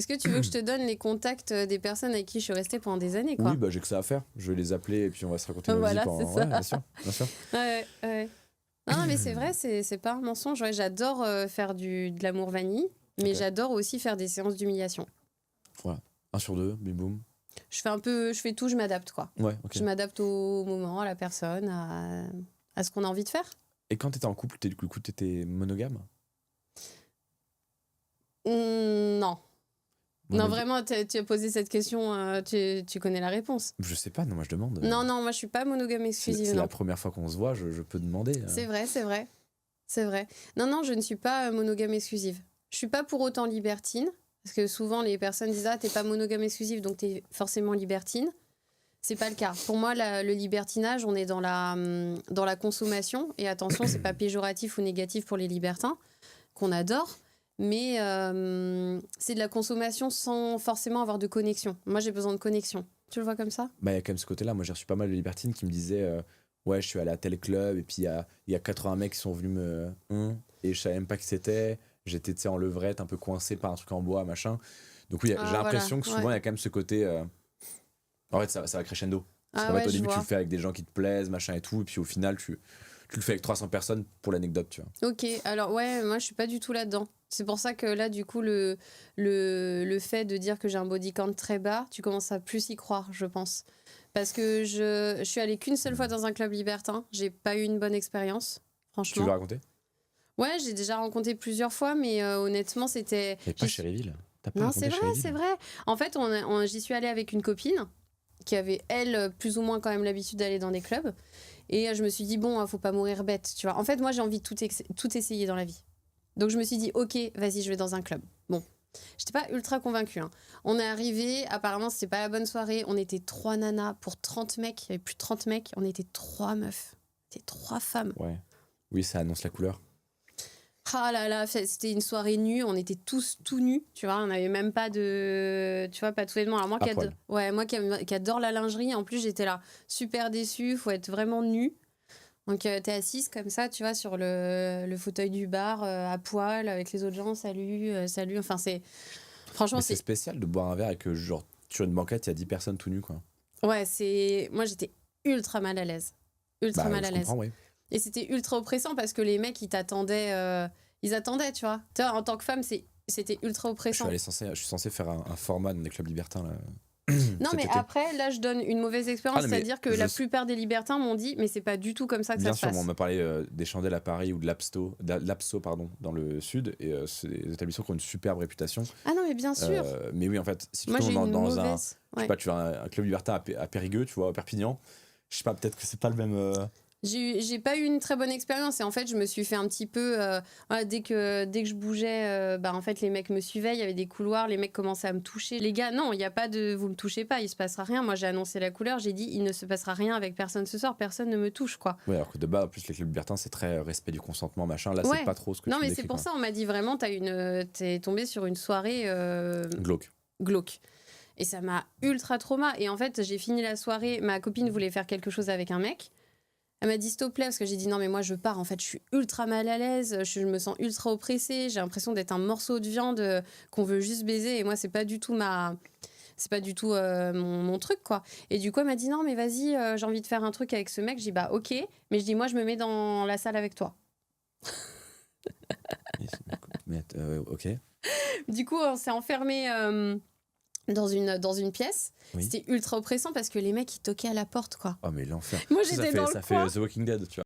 Est-ce que tu veux que je te donne les contacts des personnes avec qui je suis restée pendant des années, quoi? Oui, bah j'ai que ça à faire. Je vais les appeler et puis on va se raconter nos Voilà, vies pendant... c'est ça. Ouais, bien sûr, bien sûr. Ouais. Non, mais c'est vrai, c'est pas un mensonge. Ouais, j'adore faire de l'amour vanille, mais Ok. j'adore aussi faire des séances d'humiliation. Voilà. 1 sur 2, bim boum. Je fais tout, je m'adapte, quoi. Ouais, ok. Je m'adapte au moment, à la personne, à ce qu'on a envie de faire. Et quand t'étais en couple, du coup, t'étais monogame? Non. Non, Monogame. vraiment, tu as posé cette question, tu connais la réponse. Je sais pas, non, moi je demande. Non, moi je suis pas monogame exclusive. C'est non. la première fois qu'on se voit, je peux demander. C'est vrai. Non, je ne suis pas monogame exclusive. Je suis pas pour autant libertine, parce que souvent les personnes disent « Ah, t'es pas monogame exclusive, donc t'es forcément libertine ». C'est pas le cas. Pour moi, le libertinage, on est dans la consommation. Et attention, c'est pas péjoratif ou négatif pour les libertins, qu'on adore. Mais c'est de la consommation sans forcément avoir de connexion. Moi, j'ai besoin de connexion. Tu le vois comme ça? Bah, il y a quand même ce côté-là. Moi, j'ai reçu pas mal de libertines qui me disaient ouais, je suis allé à tel club et puis il y a 80 mecs qui sont venus me. Et je savais même pas qui c'était. J'étais, tu sais, en levrette, un peu coincé par un truc en bois, machin. Donc, oui, j'ai l'impression que souvent, il y a quand même ce côté. En fait, ça va crescendo. Parce qu'en fait, au début, tu le fais avec des gens qui te plaisent, machin et tout. Et puis au final, tu le fais avec 300 personnes pour l'anecdote, tu vois. Ok, alors ouais, moi je suis pas du tout là-dedans. C'est pour ça que là, du coup, le fait de dire que j'ai un body count très bas, tu commences à plus y croire, je pense. Parce que je suis allée qu'une seule fois dans un club libertin. J'ai pas eu une bonne expérience, franchement. Tu veux raconter? Ouais, j'ai déjà rencontré plusieurs fois, mais honnêtement, c'était... Mais pas Chéréville. Non, c'est vrai. En fait, j'y suis allée avec une copine qui avait, elle, plus ou moins quand même l'habitude d'aller dans des clubs. Et je me suis dit, bon, faut pas mourir bête, tu vois. En fait, moi, j'ai envie de tout essayer dans la vie. Donc, je me suis dit, ok, vas-y, je vais dans un club. Bon, j'étais pas ultra convaincue. Hein. On est arrivé, apparemment, c'était pas la bonne soirée. On était 3 nanas pour 30 mecs. Il y avait plus de 30 mecs. On était 3 meufs. C'était 3 femmes. Ouais. Oui, ça annonce la couleur. Ah là là, c'était une soirée nue, on était tous tout nus, tu vois, on n'avait même pas de, tu vois, pas de vêtements. Alors moi qui adore la lingerie, en plus j'étais là super déçue, faut être vraiment nu. Donc t'es assise comme ça, tu vois, sur le fauteuil du bar, à poil, avec les autres gens, salut, enfin c'est... Franchement, c'est spécial de boire un verre et que genre sur une banquette, il y a 10 personnes tout nues, quoi. Ouais, moi j'étais ultra mal à l'aise. Comprends, oui. Et c'était ultra oppressant parce que les mecs, ils attendaient, tu vois. Toi, en tant que femme, c'était ultra oppressant. Je suis censé faire un format dans des clubs libertins, là. Non, mais après, là, je donne une mauvaise expérience. C'est-à-dire que la plupart des libertins m'ont dit, mais c'est pas du tout comme ça que ça se passe. Bien sûr, on m'a parlé des chandelles à Paris ou de l'Apso, dans le sud. Et c'est des établissements qui ont une superbe réputation. Ah non, mais bien sûr. Mais oui, en fait, si tu tombes dans un... Je sais pas, tu vas un club libertin à Périgueux, tu vois, à Perpignan. Je sais pas, peut-être que c'est pas le même... J'ai pas eu une très bonne expérience et en fait je me suis fait un petit peu dès que je bougeais en fait les mecs me suivaient, il y avait des couloirs, les mecs commençaient à me toucher. Les gars, non, il y a pas de vous me touchez pas, il se passera rien. Moi j'ai annoncé la couleur, j'ai dit il ne se passera rien avec personne ce soir, personne ne me touche, quoi. Ouais, alors que de bas en plus les clubs libertins c'est très respect du consentement, machin. Là c'est pas trop ce que tu décris. Non mais c'est pour ça on m'a dit vraiment t'es tombé sur une soirée glauque. Et ça m'a ultra trauma. Et en fait j'ai fini la soirée, ma copine voulait faire quelque chose avec un mec. Elle m'a dit s'il te plaît, parce que j'ai dit non mais moi je pars, en fait je suis ultra mal à l'aise, je me sens ultra oppressée, j'ai l'impression d'être un morceau de viande qu'on veut juste baiser et moi c'est pas du tout mon truc, quoi. Et du coup elle m'a dit non mais vas-y, j'ai envie de faire un truc avec ce mec. Je dis bah ok, mais je dis moi je me mets dans la salle avec toi. Ok. Du coup on s'est enfermé dans une pièce. Oui. C'était ultra oppressant parce que les mecs ils toquaient à la porte, quoi. Oh mais l'enfer. Moi j'étais dans le coin. Ça fait The Walking Dead, tu vois.